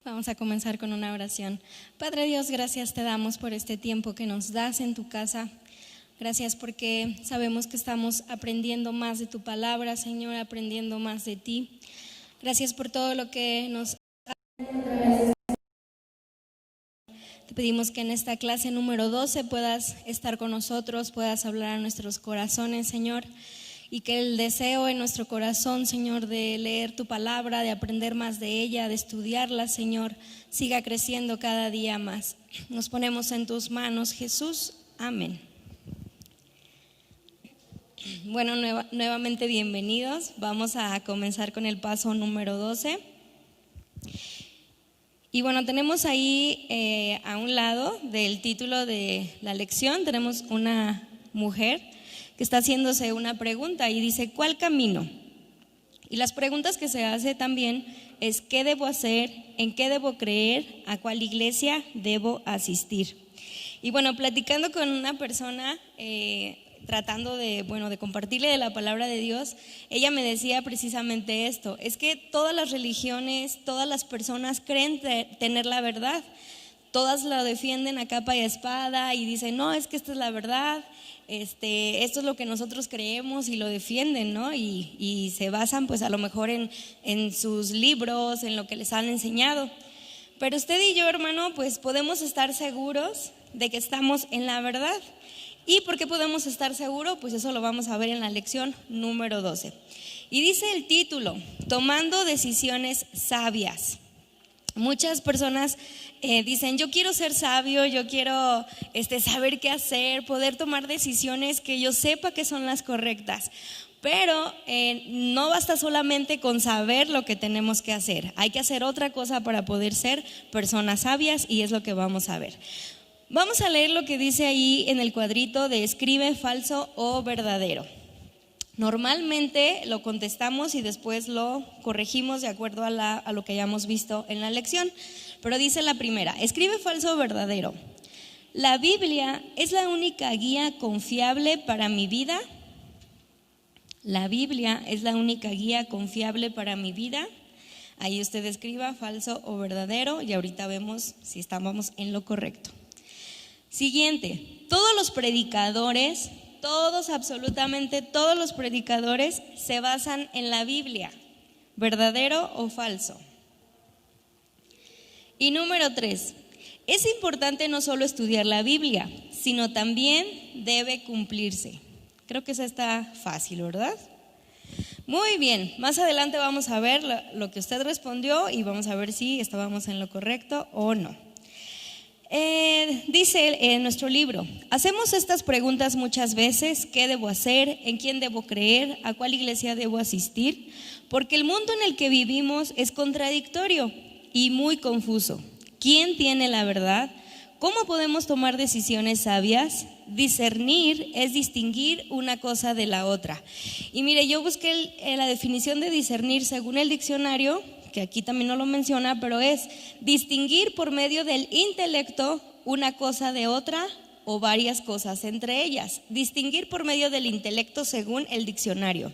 Vamos a comenzar con una oración. Padre Dios, gracias te damos por este tiempo que nos das en tu casa. Gracias porque sabemos que estamos aprendiendo más de tu palabra, Señor, aprendiendo más de ti. Gracias por todo lo que nos haces. Te pedimos que en esta clase número 12 puedas estar con nosotros, puedas hablar a nuestros corazones, Señor. Y que el deseo en nuestro corazón, Señor, de leer tu palabra, de aprender más de ella, de estudiarla, Señor, siga creciendo cada día más. Nos ponemos en tus manos, Jesús. Amén. Bueno, nuevamente bienvenidos. Vamos a comenzar con el paso número 12. Y bueno, tenemos ahí a un lado del título de la lección, tenemos una mujer que está haciéndose una pregunta y dice, ¿cuál camino? Y las preguntas que se hace también es, ¿qué debo hacer? ¿En qué debo creer? ¿A cuál iglesia debo asistir? Y bueno, platicando con una persona, tratando de compartirle de la palabra de Dios, ella me decía precisamente esto, es que todas las religiones, todas las personas creen tener la verdad, todas la defienden a capa y espada y dicen, no, es que esta es la verdad, esto es lo que nosotros creemos y lo defienden, ¿no? Y se basan pues a lo mejor en sus libros, en lo que les han enseñado. Pero usted y yo, hermano, pues podemos estar seguros de que estamos en la verdad. ¿Y por qué podemos estar seguros? Pues eso lo vamos a ver en la lección número 12. Y dice el título, tomando decisiones sabias. Muchas personas dicen, yo quiero ser sabio, yo quiero saber qué hacer, poder tomar decisiones que yo sepa que son las correctas. Pero no basta solamente con saber lo que tenemos que hacer. Hay que hacer otra cosa para poder ser personas sabias y es lo que vamos a ver. Vamos a leer lo que dice ahí en el cuadrito de escribe falso o verdadero. Normalmente lo contestamos y después lo corregimos de acuerdo a lo que hayamos visto en la lección. Pero dice la primera, escribe falso o verdadero. ¿La Biblia es la única guía confiable para mi vida? ¿La Biblia es la única guía confiable para mi vida? Ahí usted escriba falso o verdadero y ahorita vemos si estamos en lo correcto. Siguiente, todos los predicadores, absolutamente todos los predicadores se basan en la Biblia, ¿verdadero o falso? Y número 3, es importante no solo estudiar la Biblia, sino también debe cumplirse. Creo que esa está fácil, ¿verdad? Muy bien, más adelante vamos a ver lo que usted respondió y vamos a ver si estábamos en lo correcto o no. Dice en nuestro libro, hacemos estas preguntas muchas veces, ¿qué debo hacer? ¿En quién debo creer? ¿A cuál iglesia debo asistir? Porque el mundo en el que vivimos es contradictorio y muy confuso. ¿Quién tiene la verdad? ¿Cómo podemos tomar decisiones sabias? Discernir es distinguir una cosa de la otra. Y mire, yo busqué la definición de discernir según el diccionario, que aquí también no lo menciona, pero es distinguir por medio del intelecto una cosa de otra o varias cosas entre ellas. Distinguir por medio del intelecto según el diccionario.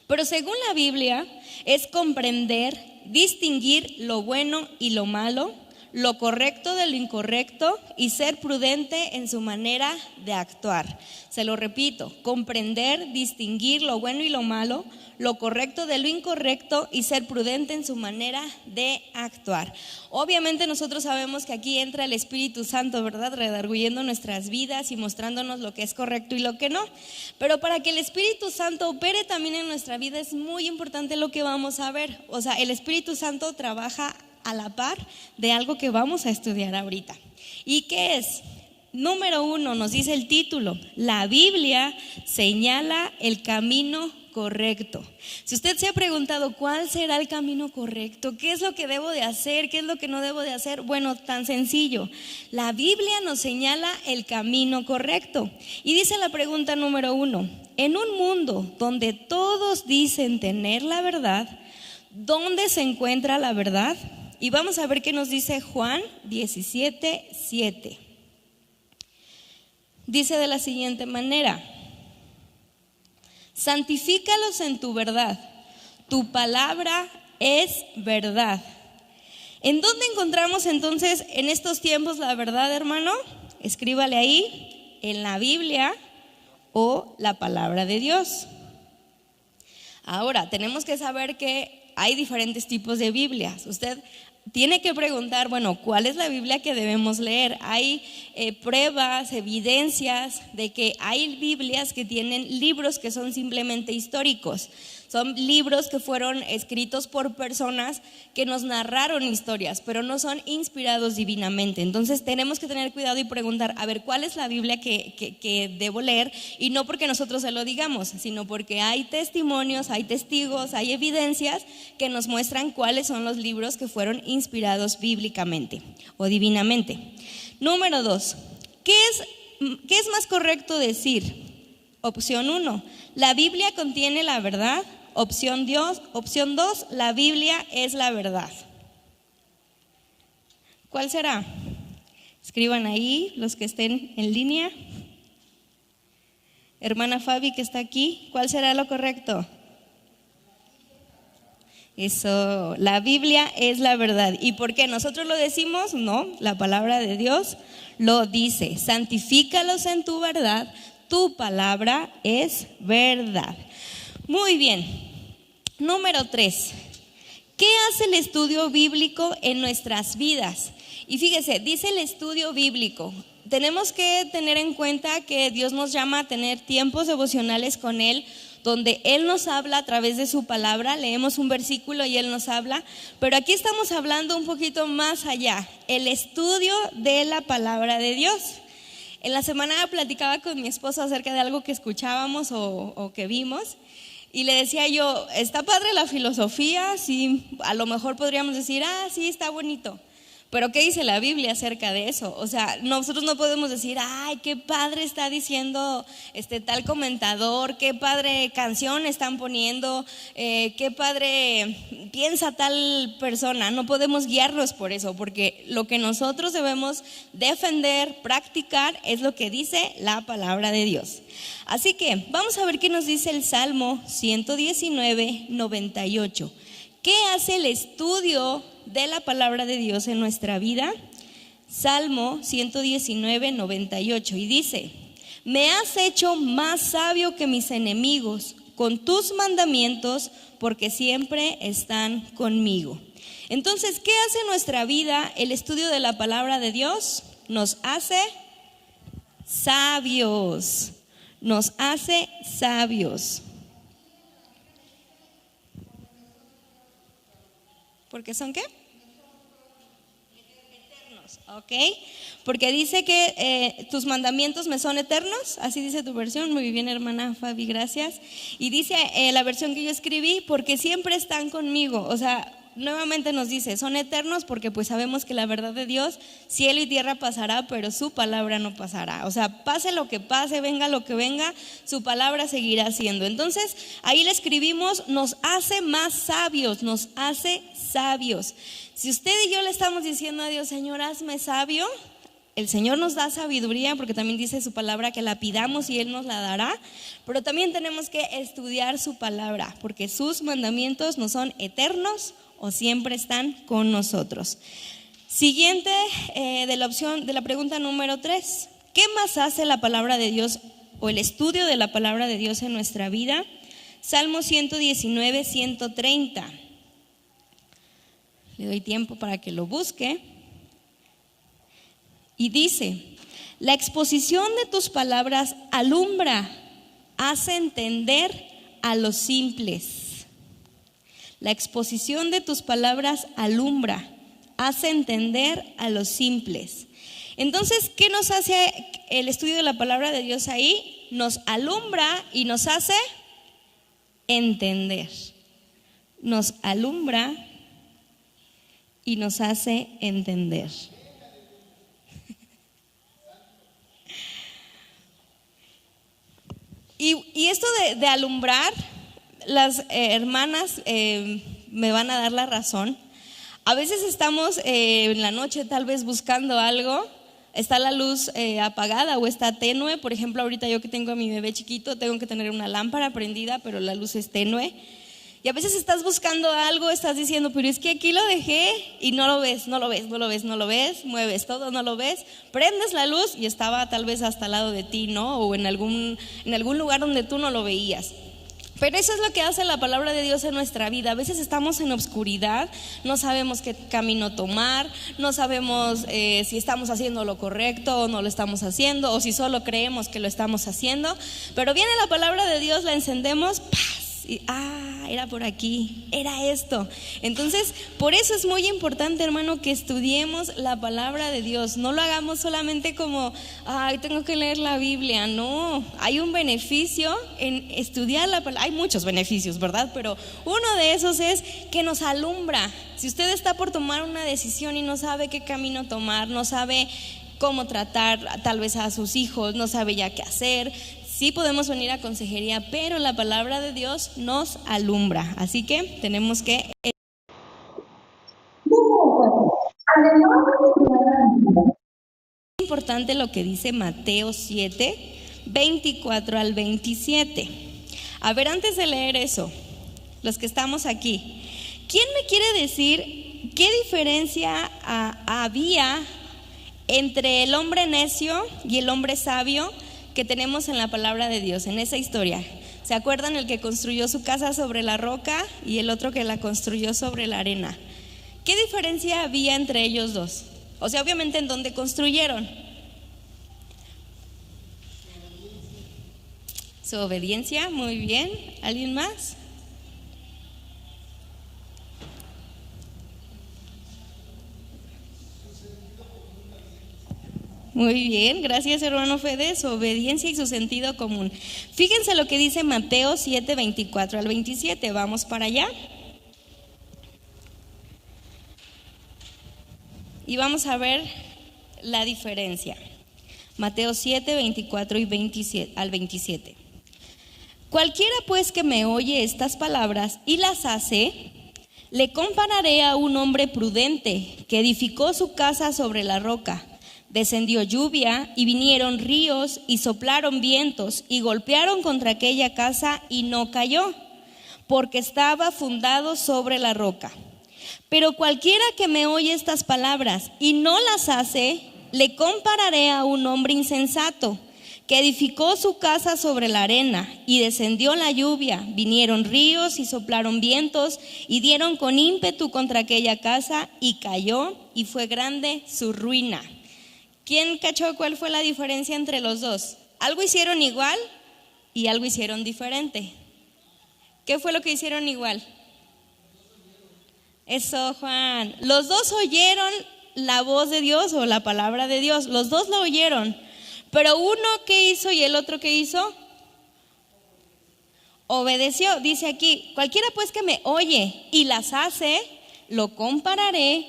Pero según la Biblia es comprender, distinguir lo bueno y lo malo, lo correcto de lo incorrecto y ser prudente en su manera de actuar. Se lo repito, comprender, distinguir lo bueno y lo malo, lo correcto de lo incorrecto y ser prudente en su manera de actuar. Obviamente nosotros sabemos que aquí entra el Espíritu Santo, ¿verdad? Redarguyendo nuestras vidas y mostrándonos lo que es correcto y lo que no. Pero para que el Espíritu Santo opere también en nuestra vida es muy importante lo que vamos a ver. O sea, el Espíritu Santo trabaja a la par de algo que vamos a estudiar ahorita. ¿Y qué es? Número 1, nos dice el título, la Biblia señala el camino correcto. Si usted se ha preguntado cuál será el camino correcto, qué es lo que debo de hacer, qué es lo que no debo de hacer, bueno, tan sencillo, la Biblia nos señala el camino correcto. Y dice la pregunta número 1, en un mundo donde todos dicen tener la verdad, ¿dónde se encuentra la verdad? Y vamos a ver qué nos dice Juan 17:7. Dice de la siguiente manera, santifícalos en tu verdad, tu palabra es verdad. ¿En dónde encontramos entonces en estos tiempos la verdad, hermano? Escríbale ahí, en la Biblia o la palabra de Dios. Ahora, tenemos que saber que hay diferentes tipos de Biblias. Usted tiene que preguntar, bueno, ¿cuál es la Biblia que debemos leer? Hay pruebas, evidencias de que hay Biblias que tienen libros que son simplemente históricos. Son libros que fueron escritos por personas que nos narraron historias, pero no son inspirados divinamente. Entonces tenemos que tener cuidado y preguntar, a ver, ¿cuál es la Biblia que debo leer? Y no porque nosotros se lo digamos, sino porque hay testimonios, hay testigos, hay evidencias que nos muestran cuáles son los libros que fueron inspirados bíblicamente o divinamente. Número 2, ¿qué es más correcto decir? Opción 1, la Biblia contiene la verdad. Opción 2, la Biblia es la verdad. ¿Cuál será? Escriban ahí los que estén en línea. Hermana Fabi que está aquí, ¿cuál será lo correcto? Eso, la Biblia es la verdad. ¿Y por qué nosotros lo decimos? No, la palabra de Dios lo dice. Santifícalos en tu verdad, tu palabra es verdad. Muy bien. Número 3. ¿Qué hace el estudio bíblico en nuestras vidas? Y fíjese, dice el estudio bíblico. Tenemos que tener en cuenta que Dios nos llama a tener tiempos devocionales con Él, donde Él nos habla a través de su palabra. Leemos un versículo y Él nos habla, pero aquí estamos hablando un poquito más allá, el estudio de la palabra de Dios. En la semana platicaba con mi esposo acerca de algo que escuchábamos o que vimos, y le decía yo, está padre la filosofía, sí, a lo mejor podríamos decir, sí, está bonito. Pero ¿qué dice la Biblia acerca de eso? O sea, nosotros no podemos decir, ay, qué padre está diciendo tal comentador, qué padre canción están poniendo, qué padre piensa tal persona. No podemos guiarnos por eso, porque lo que nosotros debemos defender, practicar, es lo que dice la palabra de Dios. Así que vamos a ver qué nos dice el Salmo 119, 98. ¿Qué hace el estudio de la palabra de Dios en nuestra vida? Salmo 119, 98, y dice: me has hecho más sabio que mis enemigos con tus mandamientos, porque siempre están conmigo. Entonces, ¿qué hace en nuestra vida el estudio de la palabra de Dios? Nos hace sabios, nos hace sabios. ¿Porque son qué? Eternos, ¿ok? Porque dice que tus mandamientos me son eternos, así dice tu versión. Muy bien, hermana Fabi, gracias. Y dice la versión que yo escribí, porque siempre están conmigo. O sea, nuevamente nos dice, son eternos porque pues sabemos que la verdad de Dios, cielo y tierra pasará, pero su palabra no pasará. O sea, pase lo que pase, venga lo que venga, su palabra seguirá siendo. Entonces, ahí le escribimos, nos hace más sabios, nos hace sabios. Si usted y yo le estamos diciendo a Dios, Señor, hazme sabio, el Señor nos da sabiduría, porque también dice su palabra que la pidamos y Él nos la dará, pero también tenemos que estudiar su palabra, porque sus mandamientos no son eternos o siempre están con nosotros. Siguiente de la pregunta número 3. ¿Qué más hace la palabra de Dios o el estudio de la palabra de Dios en nuestra vida? Salmo 119, 130. Le doy tiempo para que lo busque. Y dice: la exposición de tus palabras alumbra, hace entender a los simples. La exposición de tus palabras alumbra, hace entender a los simples. Entonces, ¿qué nos hace el estudio de la palabra de Dios ahí? Nos alumbra y nos hace entender. Nos alumbra y nos hace entender. Y esto de alumbrar, las hermanas me van a dar la razón. A veces estamos en la noche tal vez buscando algo, está la luz apagada o está tenue. Por ejemplo, ahorita yo que tengo a mi bebé chiquito, tengo que tener una lámpara prendida, pero la luz es tenue. Y a veces estás buscando algo, estás diciendo, pero es que aquí lo dejé y no lo ves, no lo ves, no lo ves, no lo ves, mueves todo, no lo ves, prendes la luz y estaba tal vez hasta al lado de ti, ¿no? O en algún lugar donde tú no lo veías. Pero eso es lo que hace la palabra de Dios en nuestra vida. A veces estamos en obscuridad, no sabemos qué camino tomar, no sabemos si estamos haciendo lo correcto o no lo estamos haciendo, o si solo creemos que lo estamos haciendo. Pero viene la palabra de Dios, la encendemos, ¡paz! Y, era por aquí, era esto. Entonces, por eso es muy importante, hermano, que estudiemos la palabra de Dios. No lo hagamos solamente como, tengo que leer la Biblia. No, hay un beneficio en estudiar la palabra. Hay muchos beneficios, ¿verdad? Pero uno de esos es que nos alumbra. Si usted está por tomar una decisión y no sabe qué camino tomar, no sabe cómo tratar tal vez a sus hijos, no sabe ya qué hacer, sí podemos venir a consejería, pero la palabra de Dios nos alumbra. Así que tenemos que... Es importante lo que dice Mateo 7, 24 al 27. A ver, antes de leer eso, los que estamos aquí, ¿quién me quiere decir qué diferencia había entre el hombre necio y el hombre sabio que tenemos en la palabra de Dios, en esa historia? ¿Se acuerdan? El que construyó su casa sobre la roca y el otro que la construyó sobre la arena. ¿Qué diferencia había entre ellos dos? O sea, obviamente en dónde construyeron. Su obediencia, muy bien. ¿Alguien más? Muy bien, gracias hermano Fede, su obediencia y su sentido común. Fíjense lo que dice Mateo 7, 24 al 27, vamos para allá. Y vamos a ver la diferencia. Mateo 7, 24 y 27, al 27. Cualquiera pues que me oye estas palabras y las hace, le compararé a un hombre prudente que edificó su casa sobre la roca. Descendió lluvia y vinieron ríos y soplaron vientos y golpearon contra aquella casa y no cayó, porque estaba fundado sobre la roca. Pero cualquiera que me oye estas palabras y no las hace, le compararé a un hombre insensato que edificó su casa sobre la arena, y descendió la lluvia, vinieron ríos y soplaron vientos y dieron con ímpetu contra aquella casa y cayó, y fue grande su ruina. ¿Quién cachó cuál fue la diferencia entre los dos? Algo hicieron igual y algo hicieron diferente. ¿Qué fue lo que hicieron igual? Eso, Juan. Los dos oyeron la voz de Dios o la palabra de Dios. Los dos lo oyeron. Pero uno, ¿qué hizo? Y el otro, ¿qué hizo? Obedeció. Dice aquí, cualquiera pues que me oye y las hace, lo compararé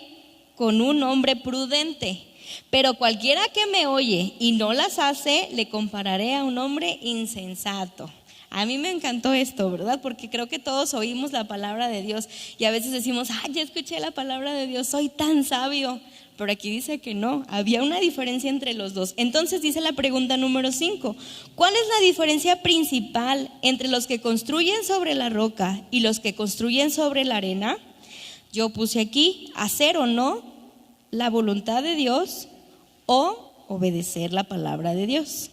con un hombre prudente. Pero cualquiera que me oye y no las hace, le compararé a un hombre insensato. A mí me encantó esto, ¿verdad? Porque creo que todos oímos la palabra de Dios y a veces decimos, ya escuché la palabra de Dios, soy tan sabio. Pero aquí dice que no, había una diferencia entre los dos. Entonces dice la pregunta número 5, ¿cuál es la diferencia principal entre los que construyen sobre la roca y los que construyen sobre la arena? Yo puse aquí, hacer o no la voluntad de Dios o obedecer la palabra de Dios.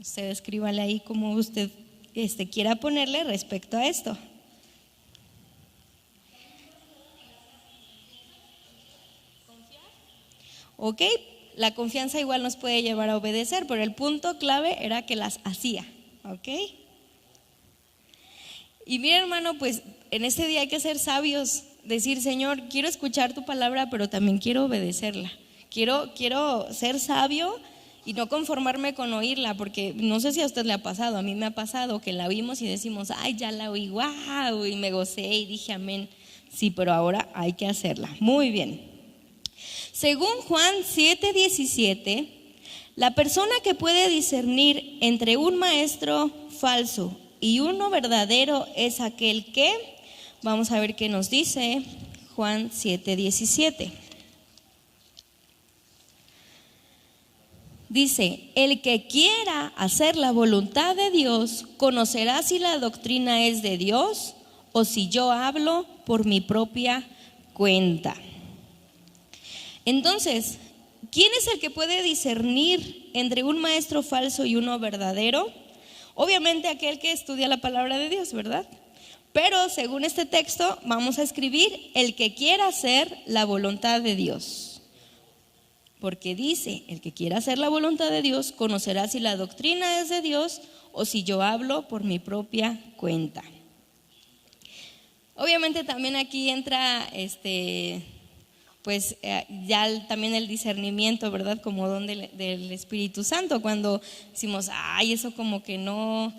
Usted escríbale ahí como usted quiera ponerle respecto a esto. Ok, la confianza igual nos puede llevar a obedecer, pero el punto clave era que las hacía. Ok. Y mira, hermano, pues en este día hay que ser sabios. Decir, Señor, quiero escuchar tu palabra, pero también quiero obedecerla. Quiero ser sabio y no conformarme con oírla, porque no sé si a usted le ha pasado, a mí me ha pasado que la oímos y decimos, ya la oí, wow, y me gocé y dije amén. Sí, pero ahora hay que hacerla. Muy bien. Según Juan 7:17, la persona que puede discernir entre un maestro falso y uno verdadero es aquel que... Vamos a ver qué nos dice Juan 7:17. Dice, el que quiera hacer la voluntad de Dios conocerá si la doctrina es de Dios o si yo hablo por mi propia cuenta. Entonces, ¿quién es el que puede discernir entre un maestro falso y uno verdadero? Obviamente aquel que estudia la palabra de Dios, ¿verdad? Pero según este texto vamos a escribir el que quiera hacer la voluntad de Dios. Porque dice, el que quiera hacer la voluntad de Dios conocerá si la doctrina es de Dios o si yo hablo por mi propia cuenta. Obviamente también aquí entra ya también el discernimiento, ¿verdad? Como don del Espíritu Santo, cuando decimos, ay, eso como que no,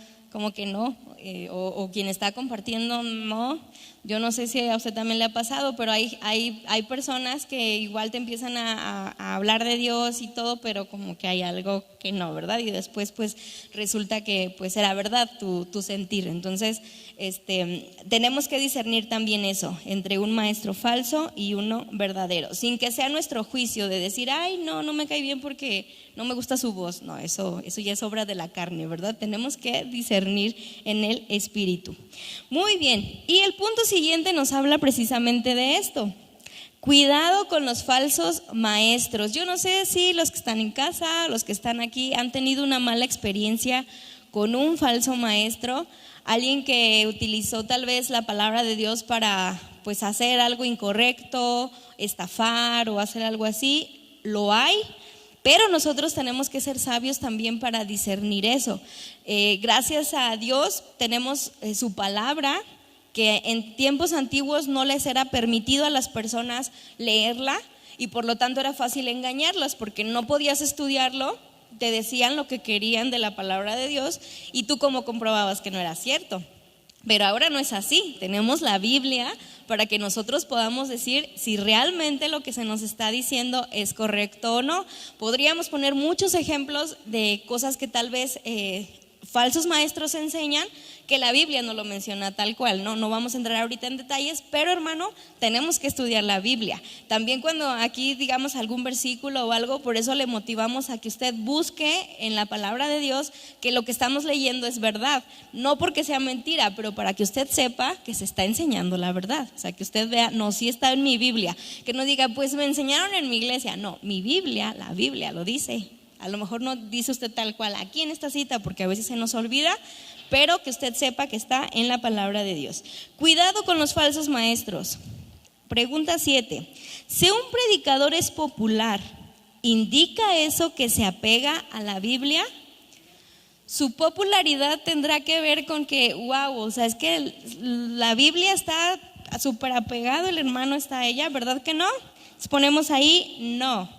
o quien está compartiendo, no. Yo no sé si a usted también le ha pasado, pero hay personas que igual te empiezan a hablar de Dios y todo, pero como que hay algo que no, ¿verdad? Y después pues resulta que pues era verdad tu sentir. Entonces tenemos que discernir también eso, entre un maestro falso y uno verdadero, sin que sea nuestro juicio de decir, ay, no me cae bien porque no me gusta su voz. No, eso ya es obra de la carne, ¿verdad? Tenemos que discernir en el Espíritu. Muy bien, y el punto siguiente nos habla precisamente de esto. Cuidado con los falsos maestros. Yo no sé si los que están en casa, los que están aquí, han tenido una mala experiencia con un falso maestro, alguien que utilizó tal vez la palabra de Dios para pues hacer algo incorrecto, estafar o hacer algo así. Lo hay, pero nosotros tenemos que ser sabios también para discernir eso. Gracias a Dios tenemos su palabra, que en tiempos antiguos no les era permitido a las personas leerla y por lo tanto era fácil engañarlas porque no podías estudiarlo, te decían lo que querían de la palabra de Dios y tú cómo comprobabas que no era cierto. Pero ahora no es así, tenemos la Biblia para que nosotros podamos decir si realmente lo que se nos está diciendo es correcto o no. Podríamos poner muchos ejemplos de cosas que tal vez falsos maestros enseñan, que la Biblia no lo menciona tal cual, no vamos a entrar ahorita en detalles, pero hermano, tenemos que estudiar la Biblia. También cuando aquí digamos algún versículo o algo, por eso le motivamos a que usted busque en la palabra de Dios que lo que estamos leyendo es verdad, no porque sea mentira, pero para que usted sepa que se está enseñando la verdad. O sea, que usted vea, no, sí está en mi Biblia, que no diga, pues me enseñaron en mi iglesia. No, mi Biblia, la Biblia lo dice. A lo mejor no dice usted tal cual aquí en esta cita porque a veces se nos olvida, pero que usted sepa que está en la palabra de Dios. Cuidado con los falsos maestros. Pregunta 7. Si un predicador es popular, ¿indica eso que se apega a la Biblia? Su popularidad tendrá que ver con que, wow, o sea, es que la Biblia está súper apegado, el hermano está a ella, ¿verdad que no? Si ponemos ahí, no.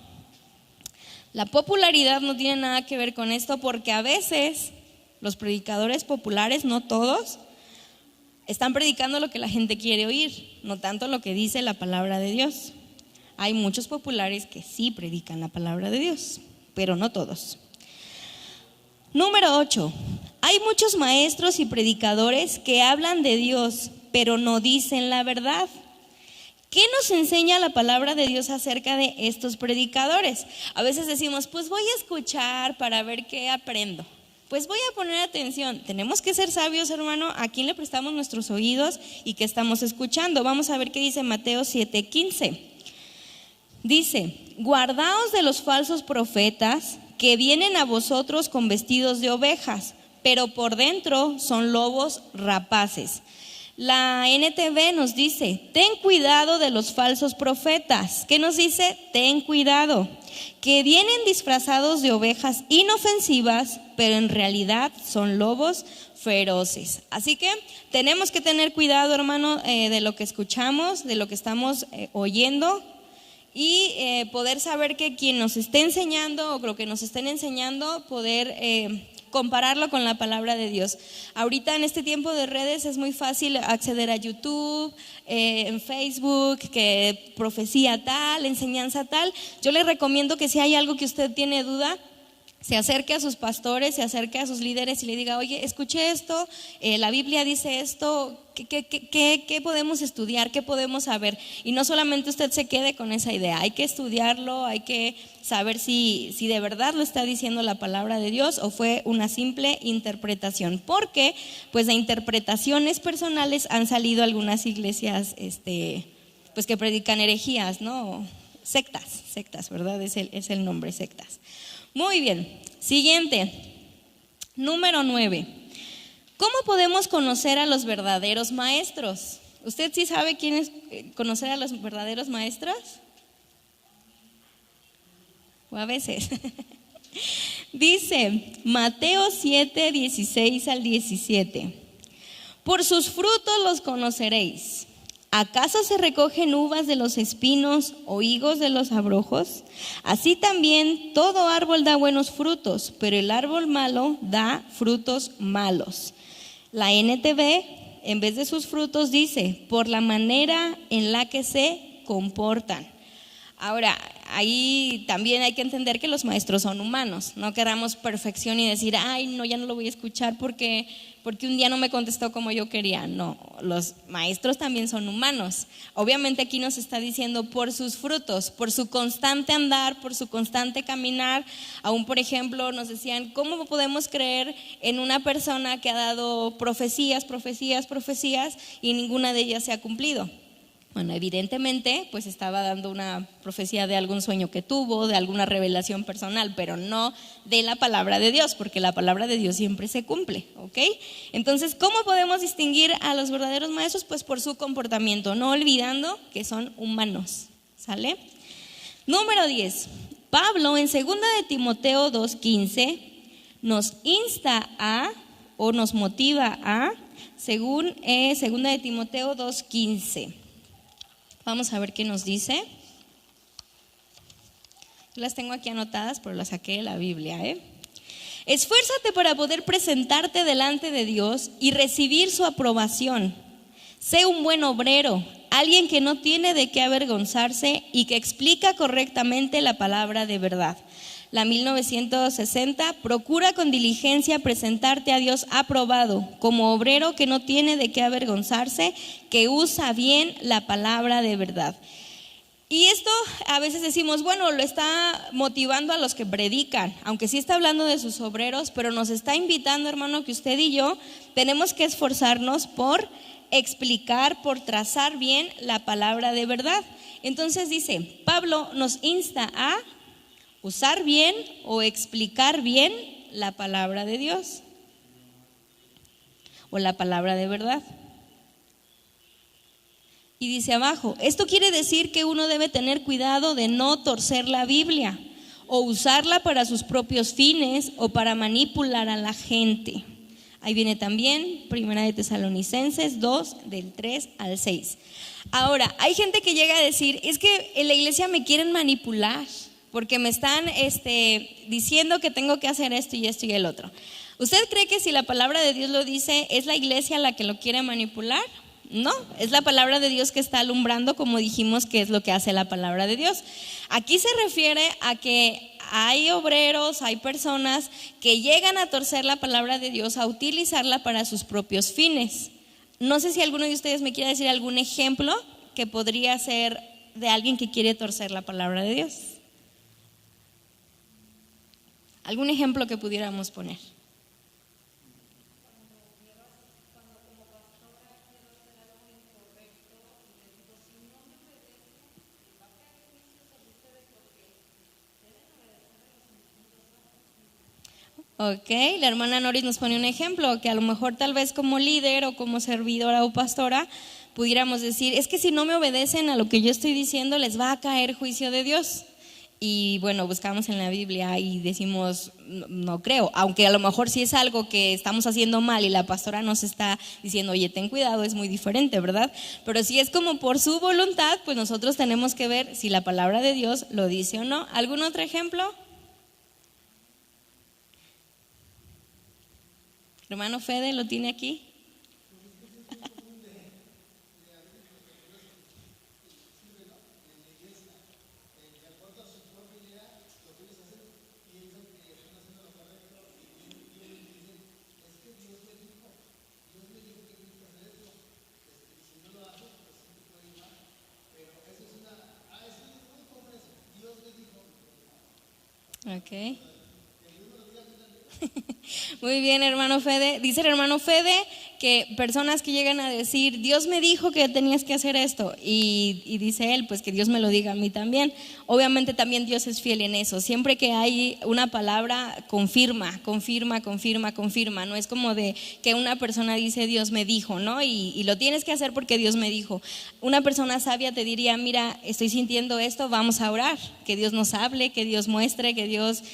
La popularidad no tiene nada que ver con esto porque a veces los predicadores populares, no todos, están predicando lo que la gente quiere oír, no tanto lo que dice la palabra de Dios. Hay muchos populares que sí predican la palabra de Dios, pero no todos. Número 8. Hay muchos maestros y predicadores que hablan de Dios, pero no dicen la verdad. ¿Qué nos enseña la palabra de Dios acerca de estos predicadores? A veces decimos, pues voy a escuchar para ver qué aprendo. Pues voy a poner atención. Tenemos que ser sabios, hermano, a quién le prestamos nuestros oídos y qué estamos escuchando. Vamos a ver qué dice Mateo 7:15. Dice, guardaos de los falsos profetas que vienen a vosotros con vestidos de ovejas, pero por dentro son lobos rapaces. La NTV nos dice, ten cuidado de los falsos profetas. ¿Qué nos dice? Ten cuidado, que vienen disfrazados de ovejas inofensivas, pero en realidad son lobos feroces. Así que tenemos que tener cuidado, hermano, de lo que escuchamos, de lo que estamos oyendo y poder saber que quien nos esté enseñando o lo que nos estén enseñando, poder compararlo con la palabra de Dios. Ahorita en este tiempo de redes es muy fácil acceder a YouTube, en Facebook, que profecía tal, enseñanza tal. Yo le recomiendo que si hay algo que usted tiene duda, se acerque a sus pastores, se acerque a sus líderes y le diga, oye, escuché esto, la Biblia dice esto, ¿qué podemos estudiar? ¿Qué podemos saber? Y no solamente usted se quede con esa idea, hay que estudiarlo, hay que saber si de verdad lo está diciendo la palabra de Dios o fue una simple interpretación, porque pues de interpretaciones personales han salido algunas iglesias pues que predican herejías, ¿no? Sectas, ¿verdad? Es el nombre, sectas. Muy bien, siguiente, número 9. ¿Cómo podemos conocer a los verdaderos maestros? ¿Usted sí sabe quién es conocer a los verdaderos maestros? O a veces. Dice Mateo 7, 16 al 17. Por sus frutos los conoceréis. ¿Acaso se recogen uvas de los espinos o higos de los abrojos? Así también todo árbol da buenos frutos, pero el árbol malo da frutos malos. La NTV, en vez de sus frutos, dice, por la manera en la que se comportan. Ahora, ahí también hay que entender que los maestros son humanos. No queramos perfección y decir, ay, no, ya no lo voy a escuchar porque un día no me contestó como yo quería. No, los maestros también son humanos. Obviamente aquí nos está diciendo por sus frutos, por su constante andar, por su constante caminar. Aún, por ejemplo, nos decían, ¿cómo podemos creer en una persona que ha dado profecías y ninguna de ellas se ha cumplido? Bueno, evidentemente, pues estaba dando una profecía de algún sueño que tuvo, de alguna revelación personal, pero no de la palabra de Dios, porque la palabra de Dios siempre se cumple, ¿ok? Entonces, ¿cómo podemos distinguir a los verdaderos maestros? Pues por su comportamiento, no olvidando que son humanos, ¿sale? Número 10. Pablo en 2 de Timoteo 2:15 nos insta a, o nos motiva a, según 2 de Timoteo 2:15. Vamos a ver qué nos dice. Yo las tengo aquí anotadas, pero las saqué de la Biblia, Esfuérzate para poder presentarte delante de Dios y recibir su aprobación. Sé un buen obrero, alguien que no tiene de qué avergonzarse y que explica correctamente la palabra de verdad. La 1960, procura con diligencia presentarte a Dios aprobado, como obrero que no tiene de qué avergonzarse, que usa bien la palabra de verdad. Y esto a veces decimos, bueno, lo está motivando a los que predican, aunque sí está hablando de sus obreros, pero nos está invitando, hermano, que usted y yo tenemos que esforzarnos por explicar, por trazar bien la palabra de verdad. Entonces dice, Pablo nos insta a usar bien o explicar bien la palabra de Dios o la palabra de verdad. Y dice abajo, esto quiere decir que uno debe tener cuidado de no torcer la Biblia o usarla para sus propios fines o para manipular a la gente. Ahí viene también 1 de Tesalonicenses 2, del 3 al 6. Ahora, hay gente que llega a decir, es que en la iglesia me quieren manipular, porque me están diciendo que tengo que hacer esto y el otro. ¿Usted cree que si la palabra de Dios lo dice, es la iglesia la que lo quiere manipular? No, es la palabra de Dios que está alumbrando, como dijimos, que es lo que hace la palabra de Dios. Aquí se refiere a que hay obreros, hay personas que llegan a torcer la palabra de Dios, a utilizarla para sus propios fines. No sé si alguno de ustedes me quiere decir algún ejemplo que podría ser de alguien que quiere torcer la palabra de Dios. ¿Algún ejemplo que pudiéramos poner? Ok, la hermana Noris nos pone un ejemplo, que a lo mejor tal vez como líder o como servidora o pastora pudiéramos decir, es que si no me obedecen a lo que yo estoy diciendo les va a caer juicio de Dios. Y bueno, buscamos en la Biblia y decimos, no creo, aunque a lo mejor si es algo que estamos haciendo mal y la pastora nos está diciendo, oye, ten cuidado, es muy diferente, ¿verdad? Pero si es como por su voluntad, pues nosotros tenemos que ver si la palabra de Dios lo dice o no. ¿Algún otro ejemplo? Hermano Fede, ¿lo tiene aquí? Ok. Muy bien, hermano Fede. Dice el hermano Fede que personas que llegan a decir, Dios me dijo que tenías que hacer esto, y dice él, pues que Dios me lo diga a mí también. Obviamente también Dios es fiel en eso. Siempre que hay una palabra, confirma. No es como de que una persona dice Dios me dijo, ¿no? Y lo tienes que hacer porque Dios me dijo. Una persona sabia te diría, mira, estoy sintiendo esto, vamos a orar, que Dios nos hable, que Dios muestre, que Dios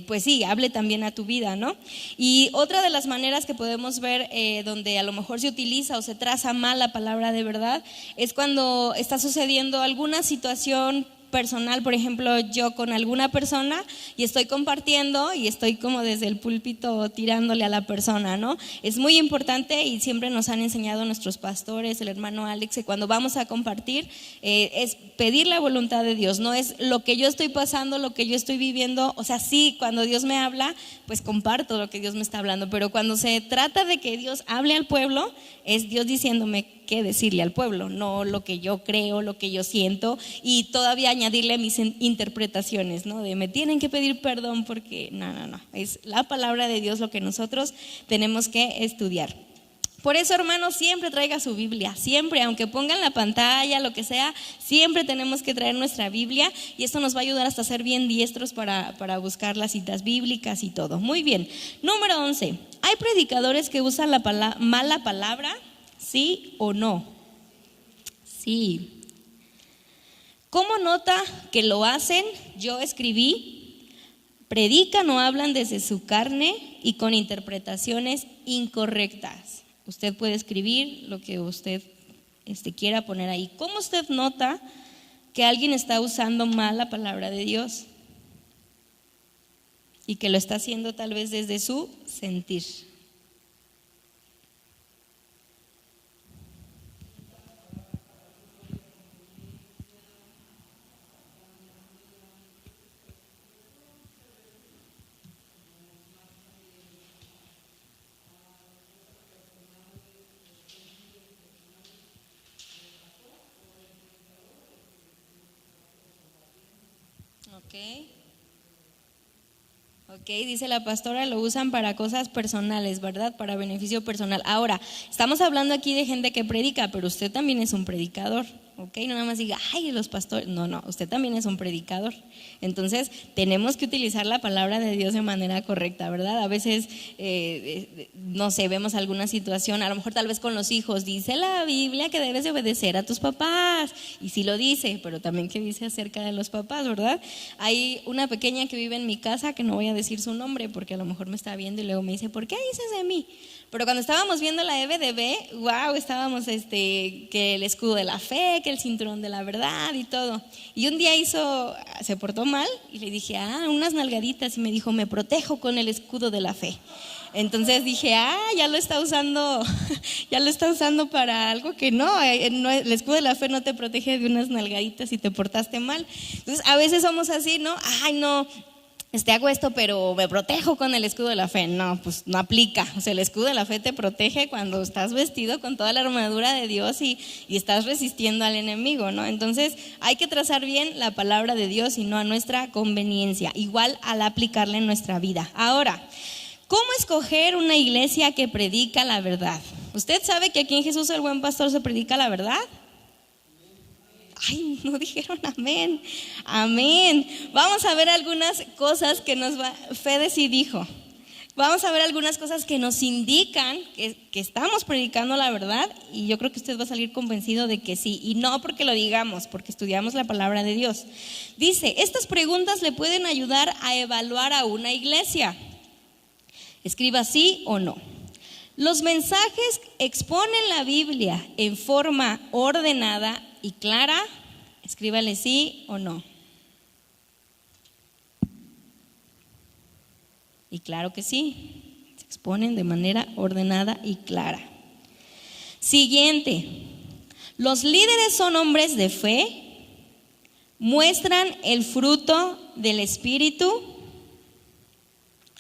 pues sí, hable también a tu vida, ¿no? Y otra de las maneras que podemos ver donde a lo mejor se utiliza o se traza mal la palabra de verdad es cuando está sucediendo alguna situación personal, por ejemplo, yo con alguna persona y estoy compartiendo y estoy como desde el púlpito tirándole a la persona, ¿no? Es muy importante y siempre nos han enseñado nuestros pastores, el hermano Alex, que cuando vamos a compartir es pedir la voluntad de Dios, no es lo que yo estoy pasando, lo que yo estoy viviendo. O sea, sí, cuando Dios me habla, pues comparto lo que Dios me está hablando, pero cuando se trata de que Dios hable al pueblo, es Dios diciéndome qué decirle al pueblo, no lo que yo creo, lo que yo siento, y todavía añadirle mis interpretaciones, ¿no? De me tienen que pedir perdón porque no, es la palabra de Dios lo que nosotros tenemos que estudiar. Por eso, hermanos, siempre traiga su Biblia, siempre, aunque pongan la pantalla, lo que sea, siempre tenemos que traer nuestra Biblia, y esto nos va a ayudar hasta ser bien diestros para buscar las citas bíblicas y todo. Muy bien. Número 11. ¿Hay predicadores que usan la mala palabra? ¿Sí o no? Sí. ¿Cómo nota que lo hacen? Yo escribí: predican o hablan desde su carne y con interpretaciones incorrectas. Usted puede escribir lo que usted quiera poner ahí. ¿Cómo usted nota que alguien está usando mal la palabra de Dios y que lo está haciendo tal vez desde su sentir? Ok, dice la pastora, lo usan para cosas personales, ¿verdad? Para beneficio personal. Ahora, estamos hablando aquí de gente que predica, pero usted también es un predicador, ¿ok? No nada más diga, ay, los pastores. No, usted también es un predicador. Entonces, tenemos que utilizar la palabra de Dios de manera correcta, ¿verdad? A veces, no sé, vemos alguna situación, a lo mejor tal vez con los hijos, dice la Biblia que debes de obedecer a tus papás, y sí lo dice, pero también qué dice acerca de los papás, ¿verdad? Hay una pequeña que vive en mi casa, que no voy a decir su nombre porque a lo mejor me está viendo y luego me dice, ¿por qué dices de mí? Pero cuando estábamos viendo la EBDB, wow, estábamos que el escudo de la fe, que el cinturón de la verdad y todo. Y un día se portó mal y le dije, unas nalgaditas, y me dijo, me protejo con el escudo de la fe. Entonces dije, ya lo está usando para algo que no, el escudo de la fe no te protege de unas nalgaditas si te portaste mal. Entonces a veces somos así, ¿no? Hago esto, pero me protejo con el escudo de la fe. No, pues no aplica. O sea, el escudo de la fe te protege cuando estás vestido con toda la armadura de Dios y estás resistiendo al enemigo, ¿no? Entonces hay que trazar bien la palabra de Dios y no a nuestra conveniencia, igual al aplicarla en nuestra vida. Ahora, ¿cómo escoger una iglesia que predica la verdad? ¿Usted sabe que aquí en Jesús el Buen Pastor se predica la verdad? Ay, no dijeron amén. Amén. Vamos a ver algunas cosas que Fede sí dijo. Vamos a ver algunas cosas que nos indican que estamos predicando la verdad, y yo creo que usted va a salir convencido de que sí, y no porque lo digamos, porque estudiamos la palabra de Dios. Dice, estas preguntas le pueden ayudar a evaluar a una iglesia. Escriba sí o no. Los mensajes exponen la Biblia en forma ordenada y clara. Escríbale sí o no. Y claro que sí, se exponen de manera ordenada y clara. Siguiente, los líderes son hombres de fe, muestran el fruto del Espíritu.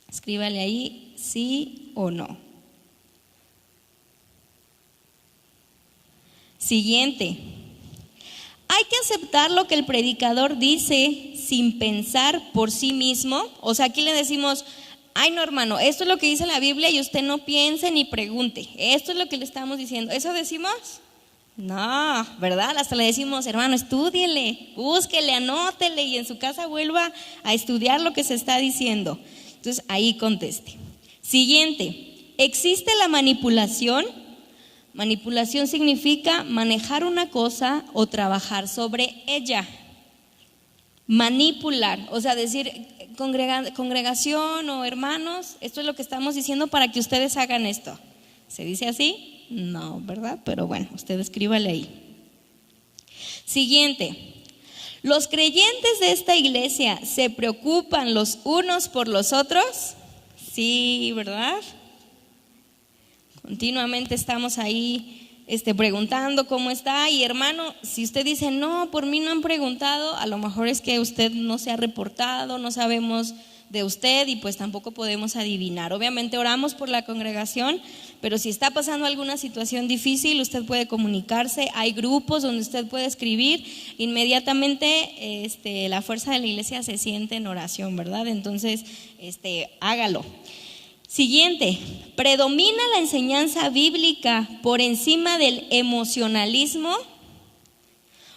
Escríbale ahí sí o no. Siguiente, hay que aceptar lo que el predicador dice sin pensar por sí mismo. O sea, aquí le decimos, ay no hermano, esto es lo que dice la Biblia y usted no piense ni pregunte. Esto es lo que le estamos diciendo. ¿Eso decimos? No, ¿verdad? Hasta le decimos, hermano, estúdiele, búsquele, anótele y en su casa vuelva a estudiar lo que se está diciendo. Entonces ahí conteste. Siguiente, ¿existe la manipulación? Manipulación significa manejar una cosa o trabajar sobre ella. Manipular, o sea, decir congregación o hermanos, esto es lo que estamos diciendo para que ustedes hagan esto. ¿Se dice así? No, ¿verdad? Pero bueno, usted escríbale ahí. Siguiente, ¿los creyentes de esta iglesia se preocupan los unos por los otros? Sí, ¿verdad? Continuamente estamos ahí preguntando cómo está. Y hermano, si usted dice, no, por mí no han preguntado, a lo mejor es que usted no se ha reportado, no sabemos de usted y pues tampoco podemos adivinar. Obviamente oramos por la congregación, pero si está pasando alguna situación difícil, usted puede comunicarse. Hay grupos donde usted puede escribir. Inmediatamente la fuerza de la iglesia se siente en oración, ¿verdad? Entonces, hágalo. Siguiente, ¿predomina la enseñanza bíblica por encima del emocionalismo?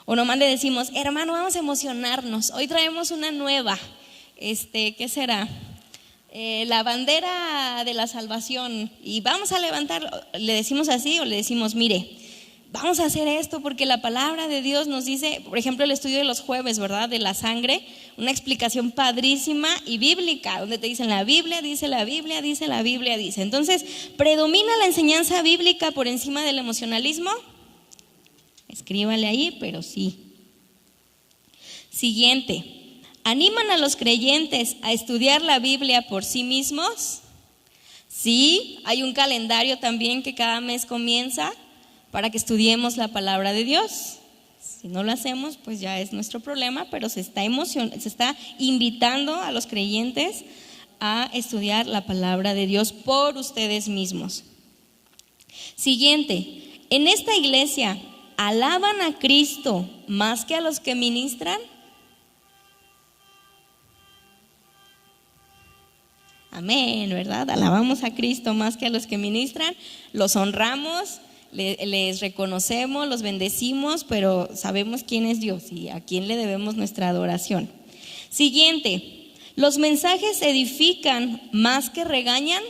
O nomás le decimos, hermano, vamos a emocionarnos, hoy traemos una nueva, ¿qué será? La bandera de la salvación y vamos a levantar, le decimos así o le decimos, mire, vamos a hacer esto porque la palabra de Dios nos dice, por ejemplo, el estudio de los jueves, ¿verdad? De la sangre, una explicación padrísima y bíblica, donde te dicen la Biblia, dice la Biblia, dice la Biblia, dice. Entonces, ¿predomina la enseñanza bíblica por encima del emocionalismo? Escríbale ahí, pero sí. Siguiente, ¿animan a los creyentes a estudiar la Biblia por sí mismos? Sí, hay un calendario también que cada mes comienza para que estudiemos la palabra de Dios. Si no lo hacemos, pues ya es nuestro problema, pero se está invitando a los creyentes a estudiar la palabra de Dios por ustedes mismos. Siguiente, ¿en esta iglesia alaban a Cristo más que a los que ministran? Amén, ¿verdad? Alabamos a Cristo más que a los que ministran, los honramos, les reconocemos, los bendecimos, pero sabemos quién es Dios y a quién le debemos nuestra adoración. Siguiente, ¿los mensajes edifican más que regañan?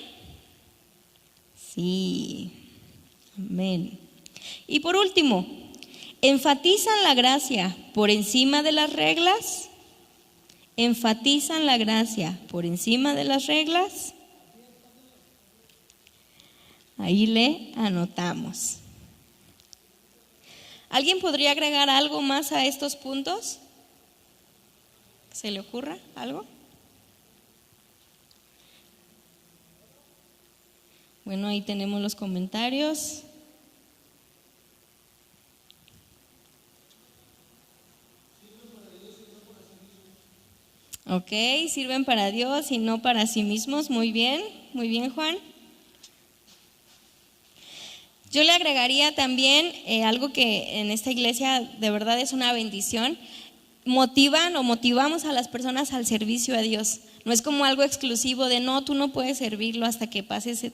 Sí, amén. Y por último, ¿enfatizan la gracia por encima de las reglas? ¿Enfatizan la gracia por encima de las reglas? Ahí le anotamos. ¿Alguien podría agregar algo más a estos puntos? ¿Se le ocurra algo? Bueno, ahí tenemos los comentarios. Ok, sirven para Dios y no para sí mismos. Muy bien, Juan. Yo le agregaría también algo que en esta iglesia de verdad es una bendición. Motivamos a las personas al servicio a Dios. No es como algo exclusivo de no, tú no puedes servirlo hasta que pases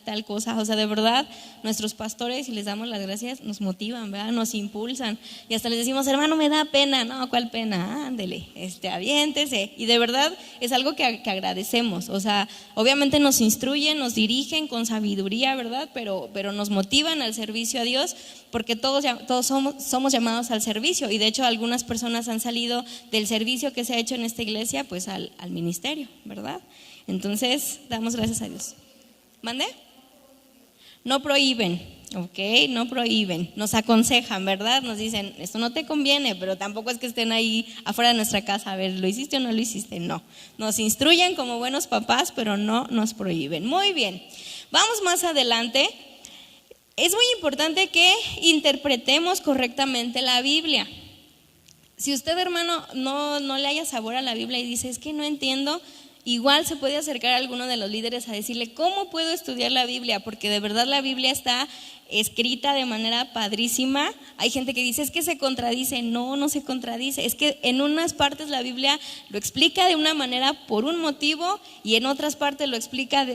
tal cosa. O sea, de verdad, nuestros pastores, y les damos las gracias, nos motivan, ¿verdad? Nos impulsan. Y hasta les decimos, hermano, me da pena. No, ¿cuál pena? Ándele, aviéntese. Y de verdad es algo que agradecemos. O sea, obviamente nos instruyen, nos dirigen con sabiduría, ¿verdad? Pero nos motivan al servicio a Dios, porque todos somos llamados al servicio. Y de hecho, algunas personas han salido del servicio que se ha hecho en esta iglesia, pues al ministerio, ¿verdad? Entonces, damos gracias a Dios. ¿Mande? No prohíben, ok, no prohíben. Nos aconsejan, ¿verdad? Nos dicen, esto no te conviene, pero tampoco es que estén ahí afuera de nuestra casa, a ver, ¿lo hiciste o no lo hiciste? No. Nos instruyen como buenos papás, pero no nos prohíben. Muy bien, vamos más adelante. Es muy importante que interpretemos correctamente la Biblia. Si usted, hermano, no le haya sabor a la Biblia y dice, es que no entiendo, igual se puede acercar a alguno de los líderes a decirle, ¿cómo puedo estudiar la Biblia? Porque de verdad la Biblia está escrita de manera padrísima. Hay gente que dice, es que se contradice. No, no se contradice. Es que en unas partes la Biblia lo explica de una manera por un motivo y en otras partes lo explica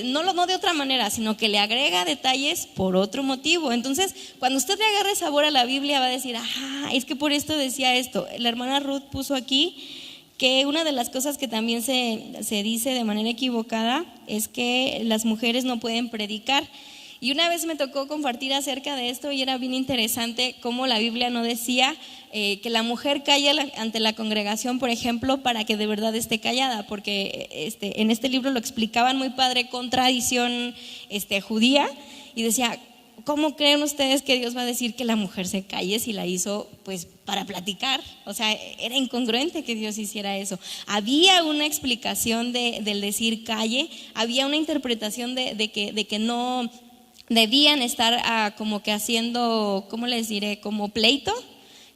no de otra manera, sino que le agrega detalles por otro motivo. Entonces, cuando usted le agarre sabor a la Biblia va a decir, ajá, es que por esto decía esto. La hermana Ruth puso aquí que una de las cosas que también se dice de manera equivocada es que las mujeres no pueden predicar. Y una vez me tocó compartir acerca de esto y era bien interesante cómo la Biblia no decía que la mujer calle ante la congregación, por ejemplo, para que de verdad esté callada, porque en este libro lo explicaban muy padre con tradición judía y decía, ¿cómo creen ustedes que Dios va a decir que la mujer se calle si la hizo pues para platicar? O sea, era incongruente que Dios hiciera eso. Había una explicación del decir calle, había una interpretación de que no debían estar como que haciendo, ¿cómo les diré? Como pleito,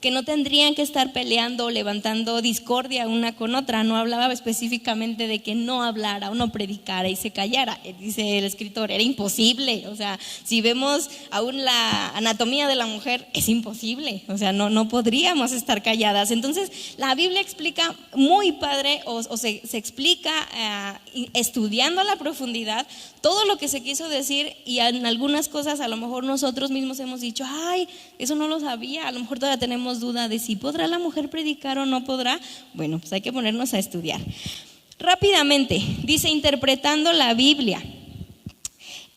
que no tendrían que estar peleando o levantando discordia una con otra. No hablaba específicamente de que no hablara o no predicara y se callara. Dice el escritor, era imposible. O sea, si vemos aún la anatomía de la mujer, es imposible. O sea, no podríamos estar calladas. Entonces, la Biblia explica muy padre o se explica estudiando a la profundidad todo lo que se quiso decir, y en algunas cosas a lo mejor nosotros mismos hemos dicho, ay, eso no lo sabía. A lo mejor todavía tenemos duda de si podrá la mujer predicar o no podrá. Bueno, pues hay que ponernos a estudiar. Rápidamente, dice interpretando la Biblia.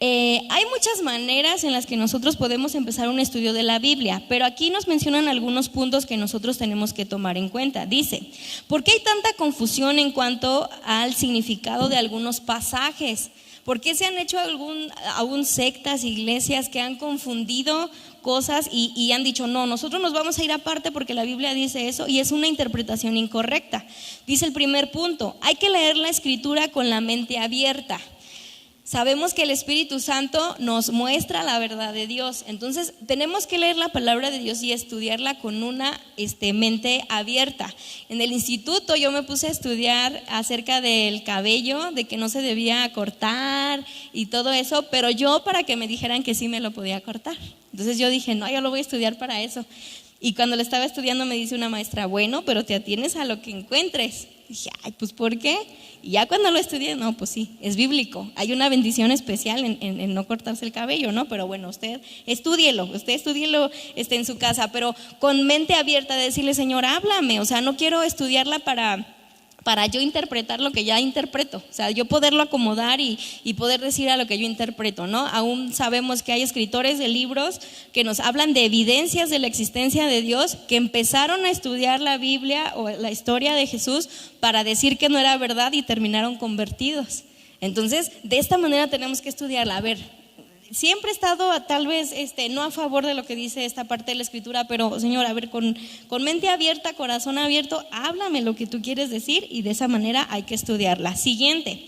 Hay muchas maneras en las que nosotros podemos empezar un estudio de la Biblia, pero aquí nos mencionan algunos puntos que nosotros tenemos que tomar en cuenta. Dice, ¿por qué hay tanta confusión en cuanto al significado de algunos pasajes? ¿Por qué se han hecho aún sectas, iglesias que han confundido cosas y han dicho, no, nosotros nos vamos a ir aparte porque la Biblia dice eso, y es una interpretación incorrecta? Dice el primer punto, hay que leer la Escritura con la mente abierta. Sabemos que el Espíritu Santo nos muestra la verdad de Dios, entonces tenemos que leer la palabra de Dios y estudiarla con una mente abierta. En el instituto yo me puse a estudiar acerca del cabello, de que no se debía cortar y todo eso, pero yo para que me dijeran que sí me lo podía cortar. Entonces yo dije, no, yo lo voy a estudiar para eso. Y cuando lo estaba estudiando me dice una maestra, bueno, pero te atienes a lo que encuentres. Dije, ay, pues ¿por qué? Y ya cuando lo estudié, no, pues sí, es bíblico. Hay una bendición especial en no cortarse el cabello, ¿no? Pero bueno, usted estúdielo en su casa, pero con mente abierta de decirle, Señor, háblame. O sea, no quiero estudiarla para yo interpretar lo que ya interpreto, o sea, yo poderlo acomodar y poder decir a lo que yo interpreto, ¿no? Aún sabemos que hay escritores de libros que nos hablan de evidencias de la existencia de Dios, que empezaron a estudiar la Biblia o la historia de Jesús para decir que no era verdad y terminaron convertidos. Entonces, de esta manera tenemos que estudiarla. A ver, siempre he estado tal vez no a favor de lo que dice esta parte de la Escritura, pero Señor, a ver, con mente abierta, corazón abierto, háblame lo que tú quieres decir, y de esa manera hay que estudiarla. Siguiente,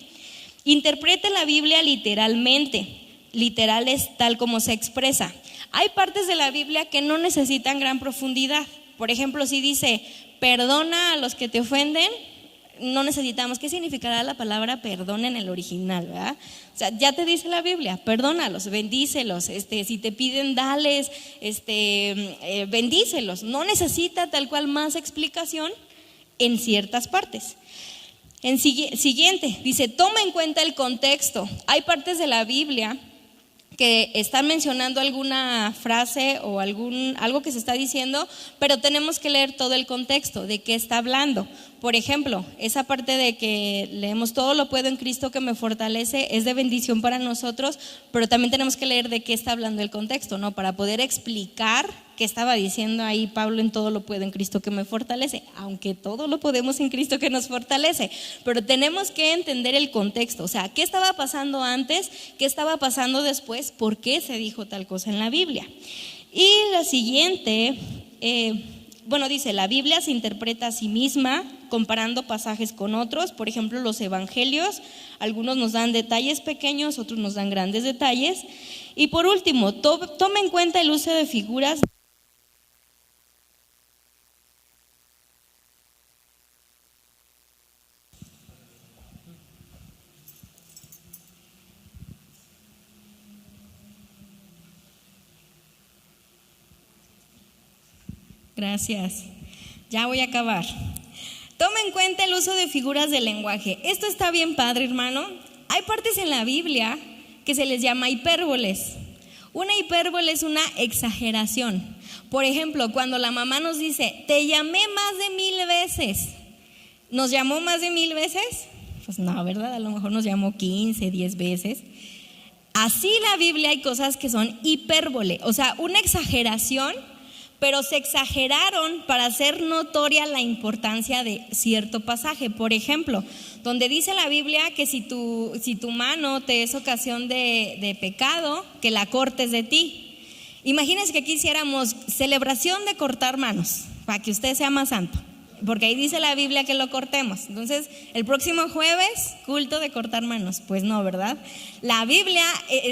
interprete la Biblia literalmente. Literal es tal como se expresa. Hay partes de la Biblia que no necesitan gran profundidad. Por ejemplo, si dice, perdona a los que te ofenden, no necesitamos. ¿Qué significará la palabra perdón en el original, verdad? O sea, ya te dice la Biblia, perdónalos, bendícelos, si te piden, dales, bendícelos. No necesita tal cual más explicación en ciertas partes. En siguiente, dice, toma en cuenta el contexto. Hay partes de la Biblia que están mencionando alguna frase o algo que se está diciendo, pero tenemos que leer todo el contexto de qué está hablando. Por ejemplo, esa parte de que leemos todo lo puedo en Cristo que me fortalece es de bendición para nosotros, pero también tenemos que leer de qué está hablando el contexto, ¿no? Para poder explicar qué estaba diciendo ahí Pablo en todo lo puedo en Cristo que me fortalece, aunque todo lo podemos en Cristo que nos fortalece, pero tenemos que entender el contexto, o sea, qué estaba pasando antes, qué estaba pasando después, por qué se dijo tal cosa en la Biblia. Y la siguiente, dice, la Biblia se interpreta a sí misma comparando pasajes con otros. Por ejemplo, los evangelios, algunos nos dan detalles pequeños, otros nos dan grandes detalles. Y por último, toma en cuenta el uso de figuras. Gracias. Ya voy a acabar. Toma en cuenta el uso de figuras de lenguaje. Esto está bien padre, hermano. Hay partes en la Biblia que se les llama hipérboles. Una hipérbole es una exageración. Por ejemplo, cuando la mamá nos dice, te llamé más de 1000 veces. ¿Nos llamó más de 1000 veces? Pues no, ¿verdad? A lo mejor nos llamó 15, 10 veces. Así en la Biblia hay cosas que son hipérbole, o sea, una exageración, pero se exageraron para hacer notoria la importancia de cierto pasaje. Por ejemplo, donde dice la Biblia que si tu mano te es ocasión de pecado, que la cortes de ti. Imagínense que aquí hiciéramos celebración de cortar manos, para que usted sea más santo, porque ahí dice la Biblia que lo cortemos. Entonces, el próximo jueves, culto de cortar manos. Pues no, ¿verdad? La Biblia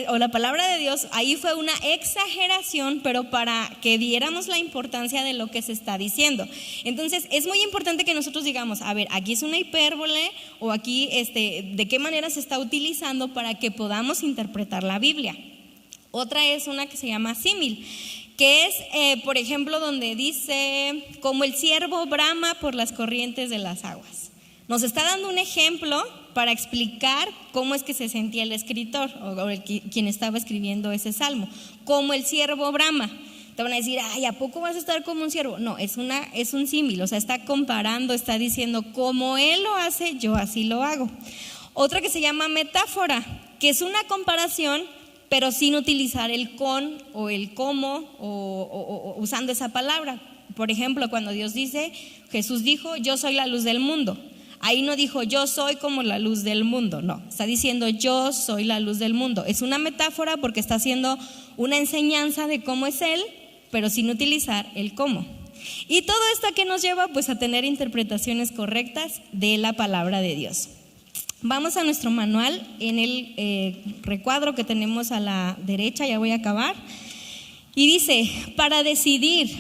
o la palabra de Dios, ahí fue una exageración, pero para que viéramos la importancia de lo que se está diciendo. Entonces, es muy importante que nosotros digamos, a ver, aquí es una hipérbole, o aquí de qué manera se está utilizando para que podamos interpretar la Biblia. Otra es una que se llama símil, que es, por ejemplo, donde dice, como el ciervo brama por las corrientes de las aguas. Nos está dando un ejemplo para explicar cómo es que se sentía el escritor o quien estaba escribiendo ese salmo. Como el ciervo brama. Te van a decir, ay, ¿a poco vas a estar como un ciervo? No, es un símil, o sea, está comparando, está diciendo, como él lo hace, yo así lo hago. Otra que se llama metáfora, que es una comparación, pero sin utilizar el con o el como o usando esa palabra. Por ejemplo, cuando Jesús dijo, yo soy la luz del mundo. Ahí no dijo, yo soy como la luz del mundo, no, está diciendo, yo soy la luz del mundo. Es una metáfora porque está haciendo una enseñanza de cómo es Él, pero sin utilizar el cómo. Y todo esto que nos lleva pues a tener interpretaciones correctas de la palabra de Dios. Vamos a nuestro manual, en el recuadro que tenemos a la derecha, ya voy a acabar, y dice, para decidir,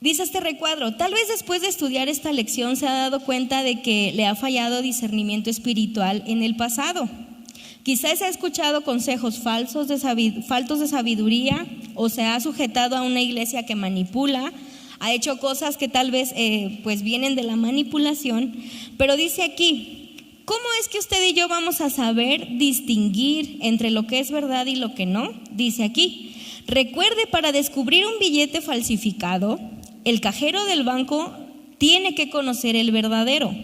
dice este recuadro, tal vez después de estudiar esta lección se ha dado cuenta de que le ha fallado discernimiento espiritual en el pasado. Quizás ha escuchado consejos faltos de sabiduría, o se ha sujetado a una iglesia que manipula, ha hecho cosas que tal vez pues vienen de la manipulación, pero dice aquí, ¿cómo es que usted y yo vamos a saber distinguir entre lo que es verdad y lo que no? Dice aquí, recuerde, para descubrir un billete falsificado, el cajero del banco tiene que conocer el verdadero.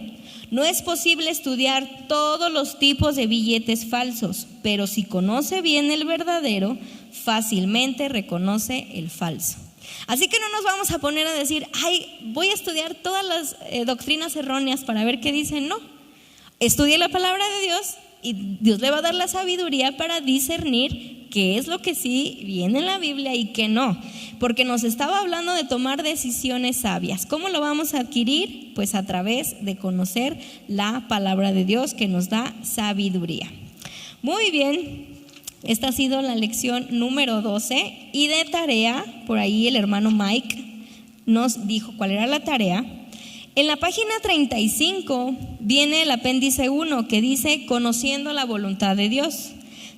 No es posible estudiar todos los tipos de billetes falsos, pero si conoce bien el verdadero, fácilmente reconoce el falso. Así que no nos vamos a poner a decir, ay, voy a estudiar todas las doctrinas erróneas para ver qué dicen, no. Estudie la palabra de Dios y Dios le va a dar la sabiduría para discernir qué es lo que sí viene en la Biblia y qué no, porque nos estaba hablando de tomar decisiones sabias. ¿Cómo lo vamos a adquirir? Pues a través de conocer la palabra de Dios que nos da sabiduría. Muy bien, esta ha sido la lección número 12 y de tarea, por ahí el hermano Mike nos dijo cuál era la tarea. En la página 35 viene el apéndice 1 que dice conociendo la voluntad de Dios.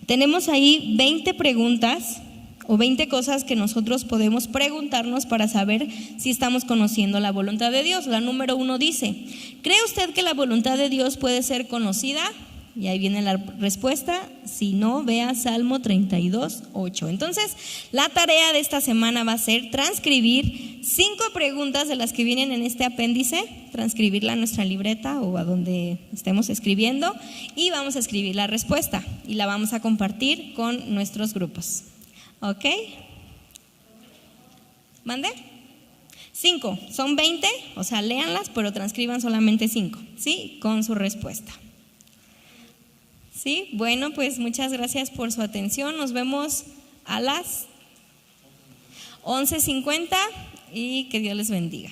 Tenemos ahí 20 preguntas o 20 cosas que nosotros podemos preguntarnos para saber si estamos conociendo la voluntad de Dios. La número 1 dice, ¿cree usted que la voluntad de Dios puede ser conocida? Y ahí viene la respuesta, si no, vea Salmo 32:8. Entonces, la tarea de esta semana va a ser transcribir 5 preguntas de las que vienen en este apéndice, transcribirla a nuestra libreta o a donde estemos escribiendo y vamos a escribir la respuesta y la vamos a compartir con nuestros grupos. ¿Ok? ¿Mande? 5, son 20, o sea, léanlas, pero transcriban solamente 5, ¿sí? Con su respuesta. Sí, bueno, pues muchas gracias por su atención. Nos vemos a las 11:50 y que Dios les bendiga.